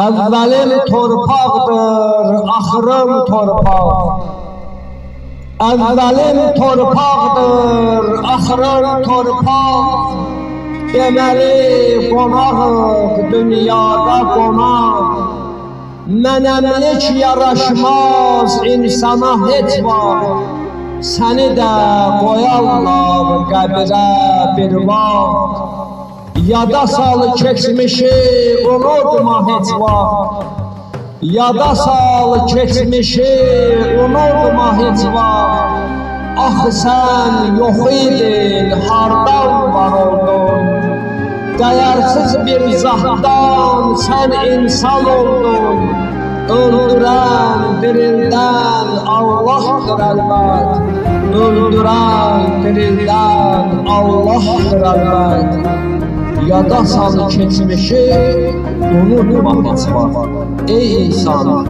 Evvelim torpaqdır, axırım torpaq. Evvelim torpaqdır, axırım torpaq. Deməli qonağıq, dünyada qonaq. Mənəmlik yaraşmaz insana heç vaxt. Səni də qoyarlar qəbrə bir vaxt. Yada sal keçmişi, unutma heç vaxt. Yada sal keçmişi, unutma heç vaxt. Axı sən yox idin, hardan var oldun? Dəyərsiz bir zatdan sən insan oldun. Öldürən, dirildən Allahdır əlbət. Öldürən, dirildən Allahdır əlbət. Yada sal keçmişi, unutma heç vaxt. Ey insan!